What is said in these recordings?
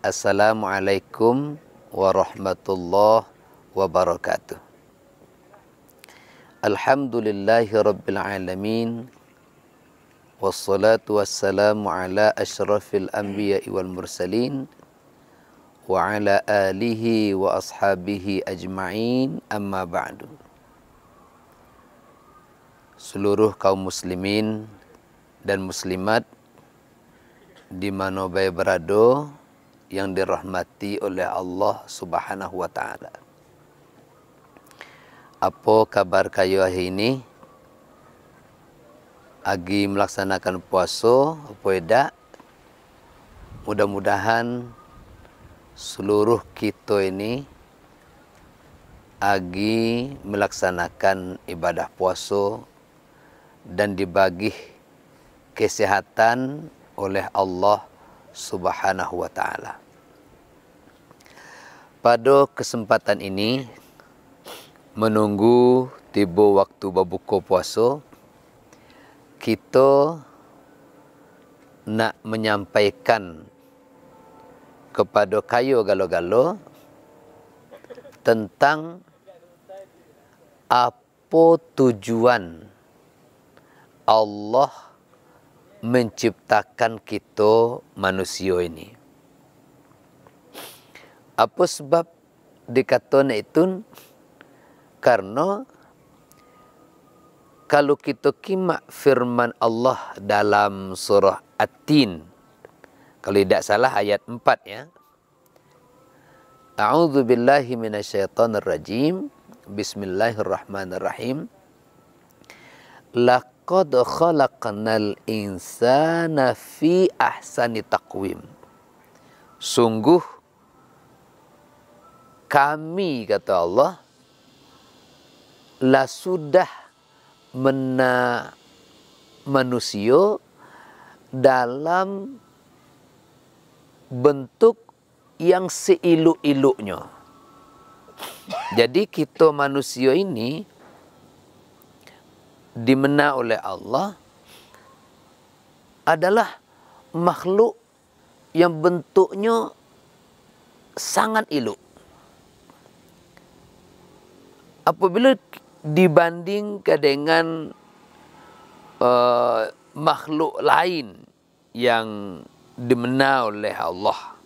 Assalamualaikum warahmatullahi wabarakatuh. Alhamdulillahi rabbil alamin. Wassalatu wassalamu ala asyrafil anbiya'i wal mursalin wa ala alihi wa ashabihi ajma'in, amma ba'du. Seluruh kaum muslimin dan muslimat di mana baik berada yang dirahmati oleh Allah Subhanahu wa taala. Apa kabar kayu hari ini? Agi melaksanakan puasa apa tidak? Mudah-mudahan seluruh kita ini agi melaksanakan ibadah puasa dan dibagi kesehatan oleh Allah Subhanahu wa taala. Pada kesempatan ini, menunggu tiba waktu berbuka puasa, kita nak menyampaikan kepada kayu galo-galo tentang apa tujuan Allah menciptakan kita manusia ini. Apa sebab dikatakan itu? Karena kalau kita kimak firman Allah dalam surah At-Tin, kalau tidak salah ayat 4 ya. A'udzu billahi minasyaitonir rajim. Bismillahirrahmanirrahim. Laqad khalaqnal insana fi ahsani taqwim. Sungguh kami, kata Allah, lah sudah mena manusia dalam bentuk yang seiluk-iluknya. Jadi kita manusia ini dimena oleh Allah adalah makhluk yang bentuknya sangat iluk. Apabila dibandingkan dengan makhluk lain yang dimena oleh Allah,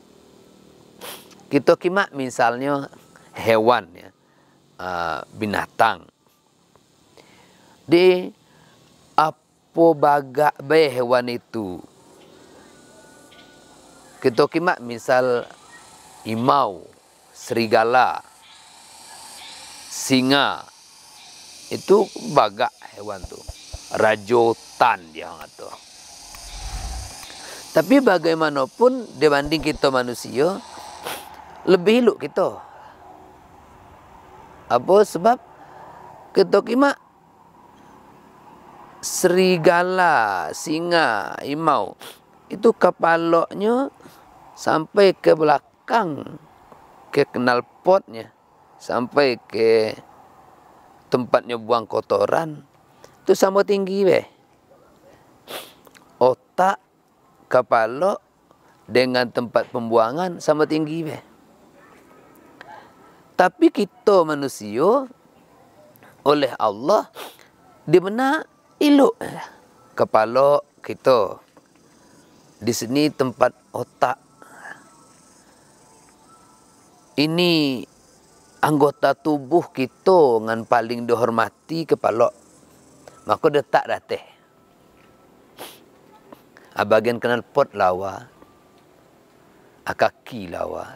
kita kimak misalnya hewan ya, binatang. Di apa bagak baik hewan itu? Kita kimak misal imau, serigala, singa, itu bagak hewan tu, rajotan dia kata. Tapi bagaimanapun dibanding kita manusia, lebih elok kita. Apa sebab? Kita kimak serigala, singa, imau, itu kepalanya sampai ke belakang, ke knalpotnya, sampai ke tempatnya buang kotoran, itu sama tinggi weh. Otak, kepala dengan tempat pembuangan sama tinggi weh. Tapi kita manusia oleh Allah dimana iluk kepala kita. Di sini tempat otak. Ini anggota tubuh kita yang paling dihormati kepala. Maka detak dateh. Bagian kenal pot lawa. Kaki lawa.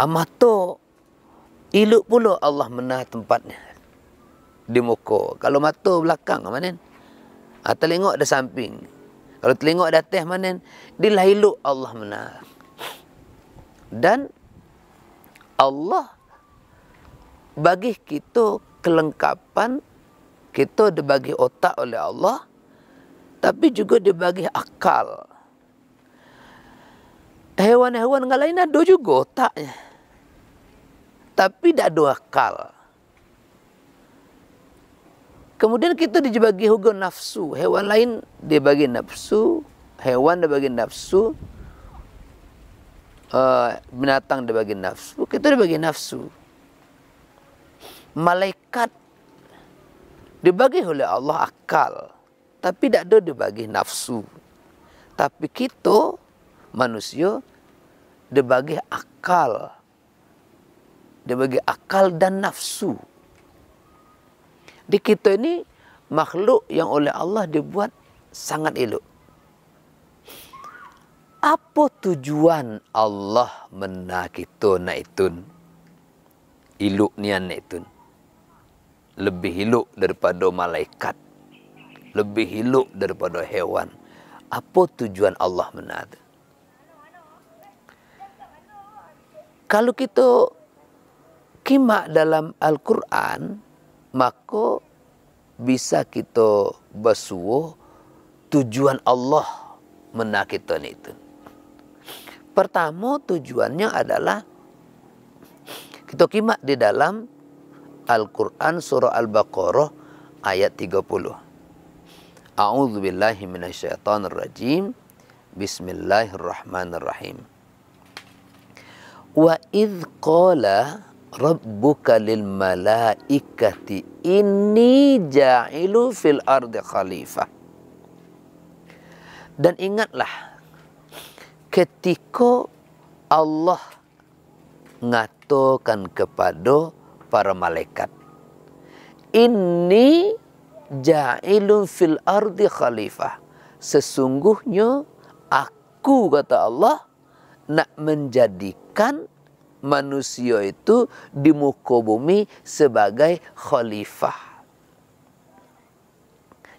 Mata iluk pula Allah mena tempatnya di muka. Kalau mata belakang mana? Telengok ada samping. Kalau telengok ada atas mana? Dilah iluk Allah mena. Dan Allah bagi kita kelengkapan, kita dibagi otak oleh Allah, tapi juga dibagi akal. Hewan-hewan yang lain ada juga otaknya, tapi tidak ada akal. Kemudian kita dibagi juga nafsu. Hewan lain dibagi nafsu, hewan dibagi nafsu. binatang dibagi nafsu, kita dibagi nafsu. Malaikat dibagi oleh Allah akal, tapi tidak ada dibagi nafsu. Tapi kita manusia dibagi akal, dibagi akal dan nafsu. Di kita ini makhluk yang oleh Allah dibuat sangat elok. Apa tujuan Allah mena kita nak itun? Elok nian nak itun. Lebih elok daripada malaikat. Lebih elok daripada hewan. Apa tujuan Allah mena itu? Kalau kita kimak dalam Al-Quran, maka bisa kita bersuah tujuan Allah mena kita ni itu. Pertama tujuannya adalah kita kimak di dalam Al-Quran surah Al-Baqarah ayat 30. A'udzubillahi minasyaitonirrajim. Bismillahirrahmanirrahim. Wa idh qala rabbuka lil malaikati inni ja'ilu fil ardi khalifah. Dan ingatlah ketika Allah ngatakan kepada para malaikat, inni ja'ilun fil ardi khalifah. Sesungguhnya aku, kata Allah, nak menjadikan manusia itu di muka bumi sebagai khalifah.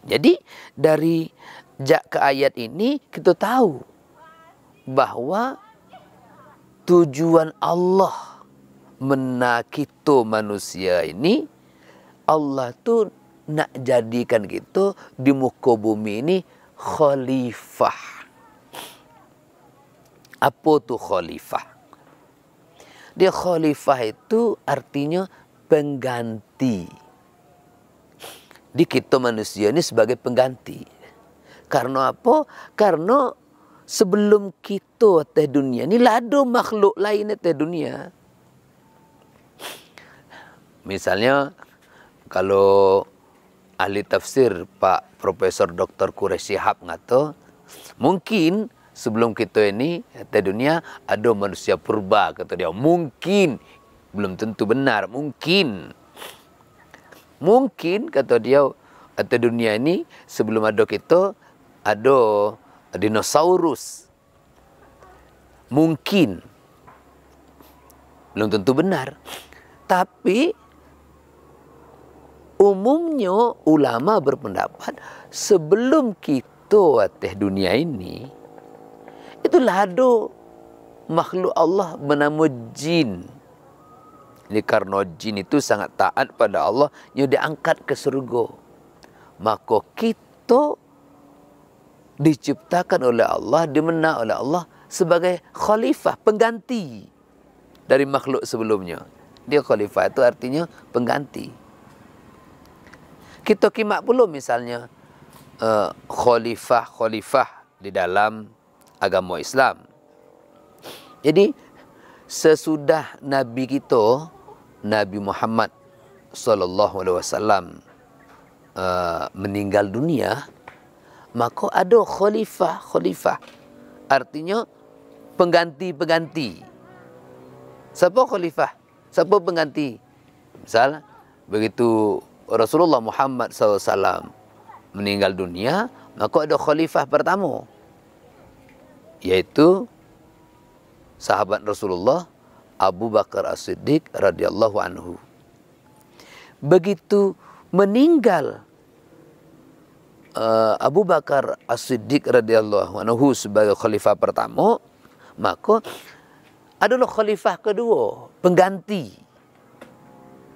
Jadi dari ke ayat ini kita tahu bahawa tujuan Allah mena kita manusia ini, Allah tu nak jadikan kita di muka bumi ini khalifah. Apa tu khalifah? Dia khalifah itu artinya pengganti. Di kita manusia ini sebagai pengganti. Karena apa? Karena sebelum kita atas dunia ni lah ada makhluk lain atas dunia. Misalnya kalau ahli tafsir Pak Profesor Dr. Quraisy Shihab ngata, mungkin sebelum kita ini atas dunia ada manusia purba, kata dia. Mungkin, belum tentu benar, mungkin. Mungkin, kata dia, atas dunia ini sebelum ada kita ada dinosaurus. Mungkin. Belum tentu benar. Tapi umumnya ulama berpendapat sebelum kita atas dunia ini, itulah ada makhluk Allah bernama jin. Ini karena jin itu sangat taat pada Allah, yang diangkat ke surga. Maka kita diciptakan oleh Allah, dimena oleh Allah sebagai khalifah, pengganti dari makhluk sebelumnya. Dia khalifah itu artinya pengganti. Kita kimak pula misalnya khalifah di dalam agama Islam. Jadi sesudah Nabi kita, Nabi Muhammad SAW meninggal dunia, maka ada khalifah. Artinya pengganti-pengganti. Siapa khalifah? Siapa pengganti? Misal, begitu Rasulullah Muhammad SAW meninggal dunia, maka ada khalifah pertama, yaitu sahabat Rasulullah Abu Bakar As-Siddiq radhiyallahu anhu. Begitu meninggal Abu Bakar As-Siddiq radhiyallahu anhu sebagai khalifah pertama, maka adalah khalifah kedua, pengganti,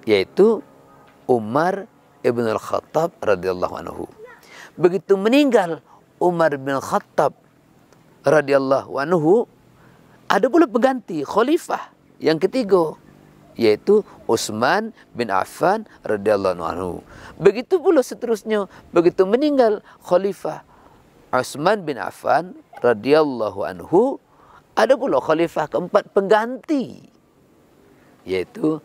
yaitu Umar ibn al-Khattab radhiyallahu anhu. Begitu meninggal Umar bin Khattab radhiyallahu anhu, ada pula pengganti, khalifah yang ketiga, yaitu Utsman bin Affan radhiyallahu anhu. Begitu pula seterusnya, begitu meninggal khalifah Utsman bin Affan radhiyallahu anhu, Ada pula khalifah keempat pengganti, yaitu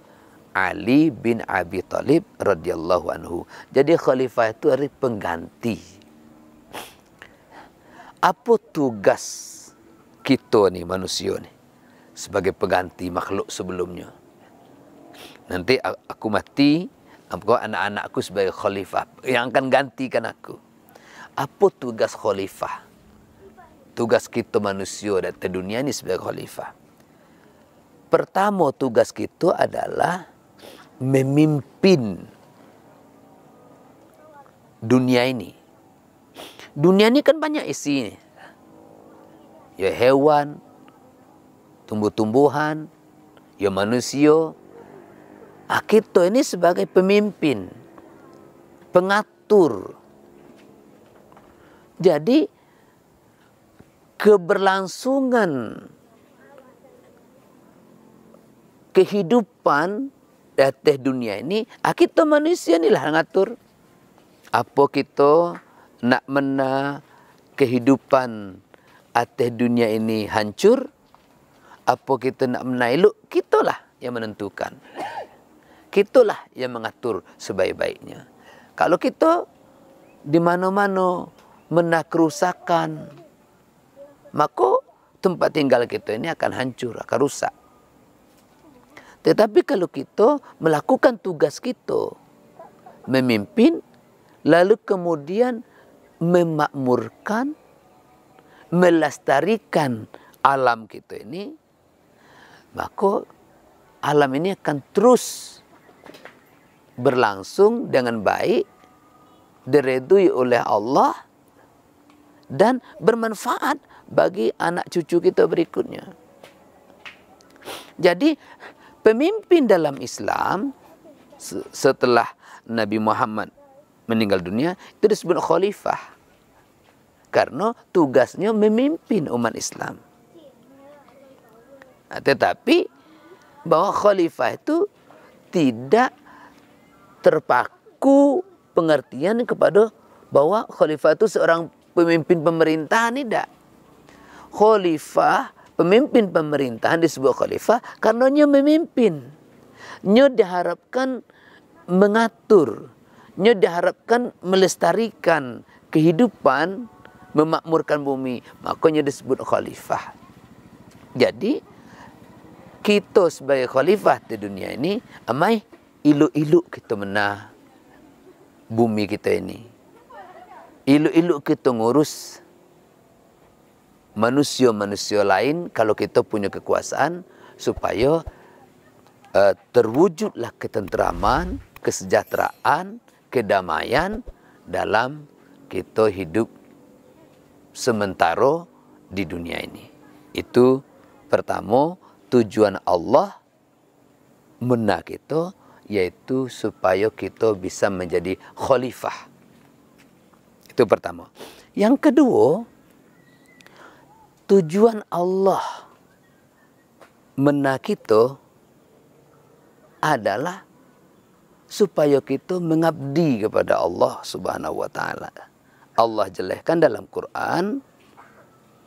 Ali bin Abi Thalib radhiyallahu anhu. Jadi khalifah itu adalah pengganti. Apa tugas kita ni manusia ni sebagai pengganti makhluk sebelumnya? Nanti aku mati, anak-anakku sebagai khalifah yang akan gantikan aku. Apa tugas khalifah? Tugas kita manusia dan dunia ini sebagai khalifah. Pertama tugas kita adalah memimpin dunia ini. Dunia ini kan banyak isi. Ya hewan, tumbuh-tumbuhan, ya manusia. Kita ini sebagai pemimpin, pengatur. Jadi keberlangsungan kehidupan di atas dunia ini, kita manusia inilah ngatur. Apa kita nak mena kehidupan atas dunia ini hancur, apa kita nak mena elok, kitalah yang menentukan. Kitalah yang mengatur sebaik-baiknya. Kalau kita di mana-mana mena kerusakan, maka tempat tinggal kita ini akan hancur, akan rusak. Tetapi kalau kita melakukan tugas kita, memimpin, lalu kemudian memakmurkan, melestarikan alam kita ini, maka alam ini akan terus berlangsung dengan baik, diredui oleh Allah, dan bermanfaat bagi anak cucu kita berikutnya. Jadi, pemimpin dalam Islam setelah Nabi Muhammad meninggal dunia itu disebut khalifah. Karena tugasnya memimpin umat Islam. Tetapi bahwa khalifah itu tidak terpaku pengertian kepada bahwa khalifah itu seorang pemimpin pemerintahan, tidak. Khalifah, pemimpin pemerintahan disebut khalifah karena dia memimpin. Dia diharapkan mengatur. Dia diharapkan melestarikan kehidupan, memakmurkan bumi. Makanya disebut khalifah. Jadi, kita sebagai khalifah di dunia ini, amai iluk-iluk kita menah bumi kita ini. Iluk-iluk kita ngurus manusia-manusia lain kalau kita punya kekuasaan, supaya terwujudlah ketenteraman, kesejahteraan, kedamaian dalam kita hidup sementara di dunia ini. Itu pertama tujuan Allah mena kita, yaitu supaya kita bisa menjadi khalifah. Itu pertama. Yang kedua, tujuan Allah mena kita adalah supaya kita mengabdi kepada Allah Subhanahu wa taala. Allah jelaskan dalam Quran,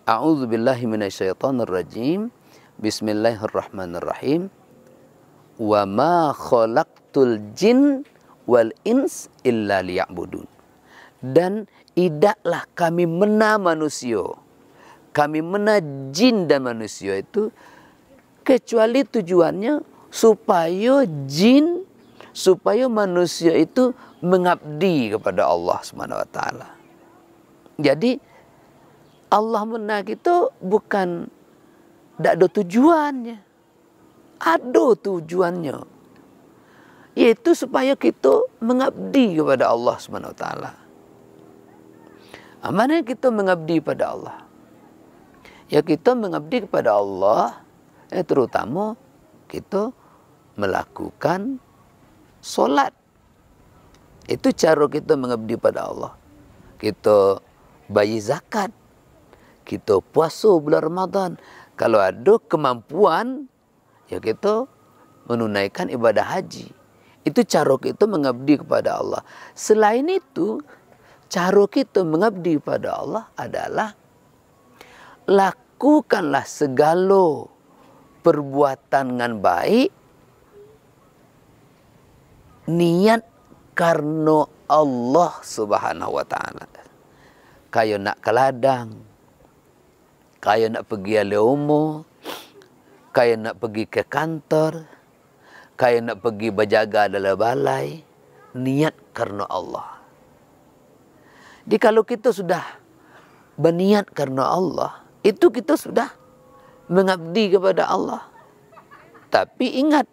A'udzubillahi minasyaitonirrajim. Bismillahirrahmanirrahim. Wa ma khalaqtul jin wal ins illa liya'budun. Dan idaklah kami mena manusia, kami mena jin dan manusia itu kecuali tujuannya supaya jin, supaya manusia itu mengabdi kepada Allah Subhanahu wa taala. Jadi Allah mena kita bukan tak ada tujuannya. Ada tujuannya. Yaitu supaya kita mengabdi kepada Allah Subhanahu wa taala. Mana kita mengabdi pada Allah? Ya, kita mengabdi kepada Allah, terutama kita melakukan solat. Itu cara kita mengabdi pada Allah. Kita bayar zakat, kita puasa bulan Ramadan. Kalau ada kemampuan, ya kita menunaikan ibadah haji. Itu cara kita mengabdi kepada Allah. Selain itu, cara kita mengabdi kepada Allah adalah lakukanlah segala perbuatan dengan baik, niat karena Allah Subhanahu wa taala. Kayo nak ke ladang, kayo nak pergi ale umur, kayo nak pergi ke kantor, kayo nak pergi berjaga dalam balai, niat karena Allah. Jadi kalau kita sudah berniat karena Allah, itu kita sudah mengabdi kepada Allah. Tapi ingat,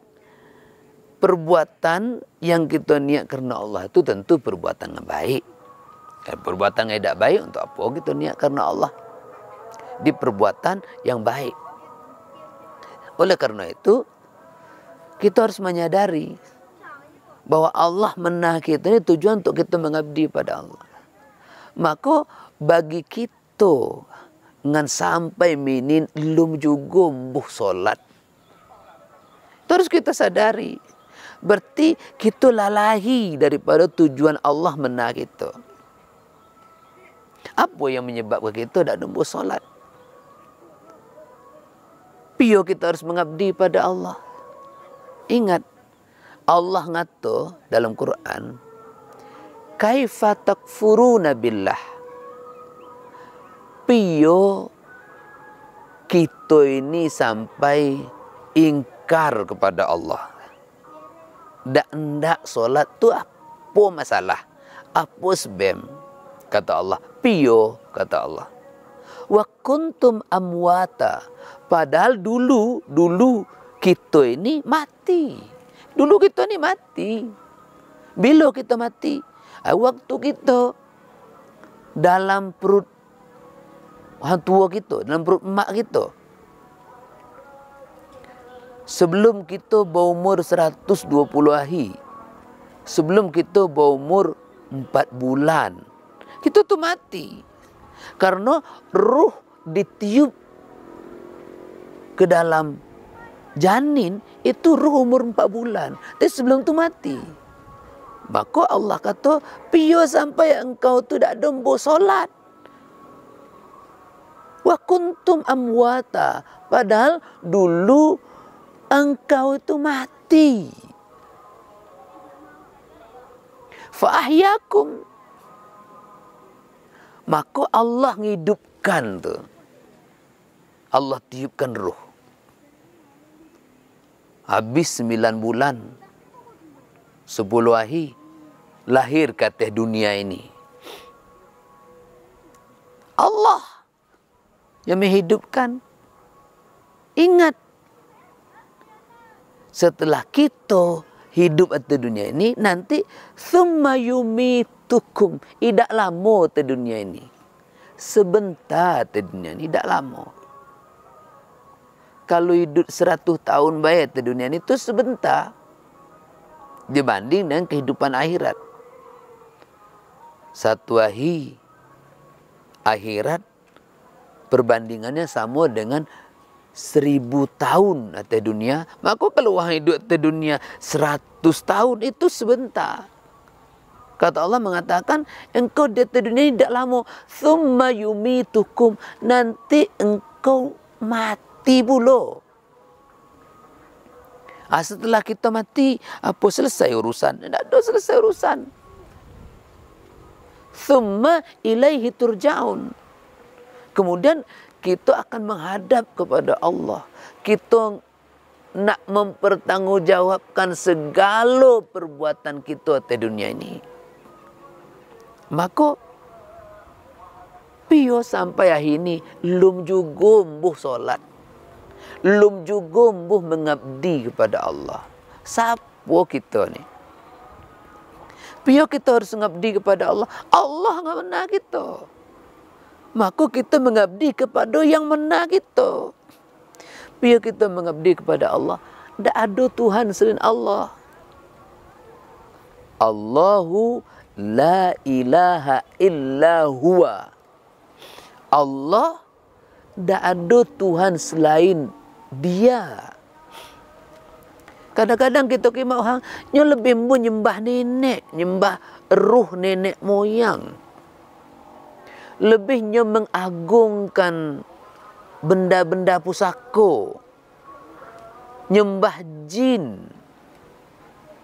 perbuatan yang kita niat karena Allah itu tentu perbuatan yang baik. Perbuatan yang tidak baik, untuk apa kita niat karena Allah? Di perbuatan yang baik. Oleh karena itu, kita harus menyadari bahwa Allah menahan kita ini tujuan untuk kita mengabdi pada Allah. Maka bagi kita dengan sampai minin belum juga buh solat, terus kita sadari berarti kita lalahi daripada tujuan Allah menahan kita. Apa yang menyebabkan kita tak buh solat? Pio kita harus mengabdi pada Allah. Ingat, Allah ngato dalam Quran, kaifa takfuruna billah. Pio kita ini sampai ingkar kepada Allah. Ndak solat tu apa masalah? Apa sebab? Kata Allah. Pio, kata Allah. Wa kuntum amwata. Padahal dulu kita ini mati. Dulu kita ini mati. Bila kita mati? Waktu kita dalam perut orang tua kita, dalam perut mak kita. Sebelum kita berumur 120 hari, sebelum kita berumur 4 bulan, kita tu mati. Karena ruh ditiup ke dalam janin, itu ruh umur 4 bulan. Tapi sebelum tu mati. Maka Allah kata, pio sampai engkau tu tak dombo solat. Wa kuntum amwata. Padahal dulu engkau itu mati. Fa ahyakum. Maka Allah ngidupkan tu. Allah tiupkan ruh. Habis 9 bulan, 10 hari, lahir ke atas dunia ini. Allah yang menghidupkan. Ingat, setelah kita hidup atas dunia ini, nanti thumma yumitukum. Tidak lama atas dunia ini. Sebentar atas dunia ini, tidak lama. Kalau hidup 100 tahun baik atas dunia ini, itu sebentar. Dibanding dengan kehidupan akhirat. Satu hari akhirat perbandingannya sama dengan 1000 tahun atas dunia. Maka kalau orang hidup atas dunia 100 tahun, itu sebentar. Kata Allah mengatakan, engkau di atas dunia ini tidak lama. Thumma yumitukum. Nanti engkau mati pula. Setelah kita mati, apa selesai urusan? Tidak ada selesai urusan. Thumma ilaihi turja'un. Kemudian kita akan menghadap kepada Allah. Kita nak mempertanggungjawabkan segala perbuatan kita di dunia ini. Maka pio sampai hari ini belum juga mbuh solat. Belum juga mbuh mengabdi kepada Allah. Siapa kita ni? Pio kita harus mengabdi kepada Allah. Allah enggak benar kita. Maka kita mengabdi kepada yang benar kita. Pio kita mengabdi kepada Allah. Tak ada Tuhan selain Allah. Allahu la ilaha illa huwa. Allah, tak ada Tuhan selain Dia. Kadang-kadang kita kira orang yang lebih menyembah nenek, menyembah ruh nenek moyang. Lebihnya mengagungkan benda-benda pusaka, nyembah jin,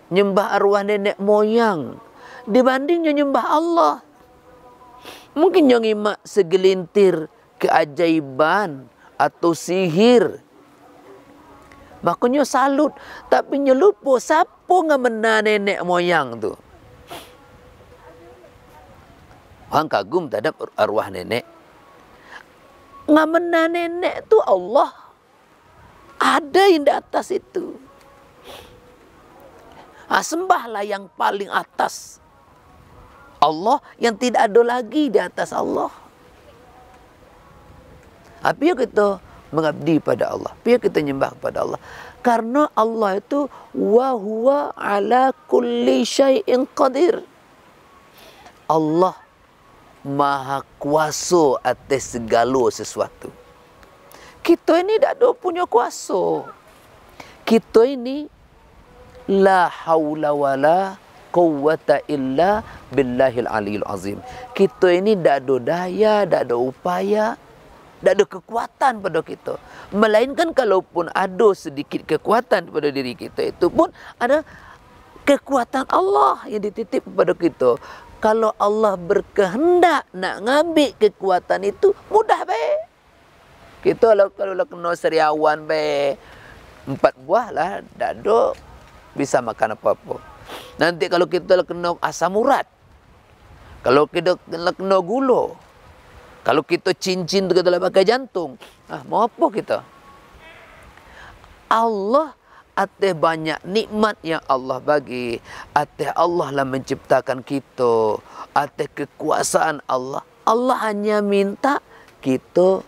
nyembah arwah nenek moyang, dibandingnya nyembah Allah. Mungkin yang ngimak segelintir keajaiban atau sihir, makanya salut, tapi nyelupo siapa ngamena nenek moyang tu. Orang kagum terhadap arwah nenek. Ngamena nenek tu Allah. Ada yang di atas itu. Sembahlah yang paling atas. Allah yang tidak ada lagi di atas Allah. Biar kita mengabdi pada Allah. Biar kita nyembah kepada Allah. Karena Allah itu wa huwa ala kulli syai'in qadir. Allah maha kuasa atas segala sesuatu. Kita ini tak ada punya kuasa. Kita ini la haula wala quwwata illa billahil aliyil azim. Kita ini tak ada daya, tak ada upaya, tak ada kekuatan pada kita. Melainkan kalaupun ada sedikit kekuatan pada diri kita, itu pun ada kekuatan Allah yang dititip kepada kita. Kalau Allah berkehendak nak ngambil kekuatan itu, mudah baik. Kita kalau kena seriawan baik, 4 buah lah, tak ada bisa makan apa-apa. Nanti kalau kita kena asam urat, kalau kita kena gula, kalau kita cincin tu dalam bagai jantung, mau apa kita? Allah atas banyak nikmat yang Allah bagi, atas Allah lah menciptakan kita, atas kekuasaan Allah. Allah hanya minta kita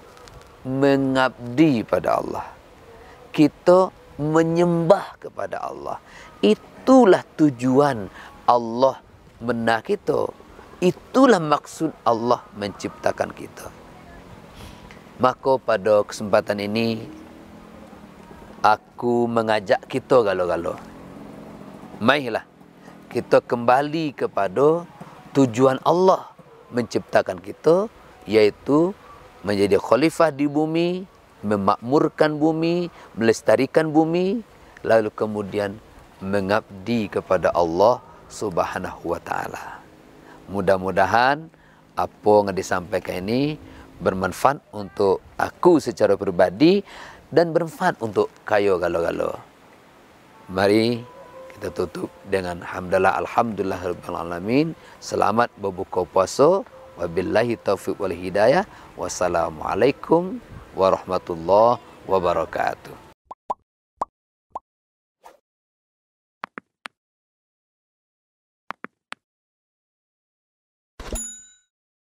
mengabdi pada Allah. Kita menyembah kepada Allah. Itulah tujuan Allah menak kita. Itulah maksud Allah menciptakan kita. Maka pada kesempatan ini, aku mengajak kita galo-galo. Mailah kita kembali kepada tujuan Allah menciptakan kita, yaitu menjadi khalifah di bumi, memakmurkan bumi, melestarikan bumi, lalu kemudian mengabdi kepada Allah Subhanahu wa taala. Mudah-mudahan apa yang disampaikan ini bermanfaat untuk aku secara pribadi dan bermanfaat untuk kayo galo-galo. Mari kita tutup dengan hamdalah alhamdulillahirabbil alamin. Selamat berbuka puasa. Wabillahi taufiq wal hidayah. Wassalamualaikum warahmatullahi wabarakatuh.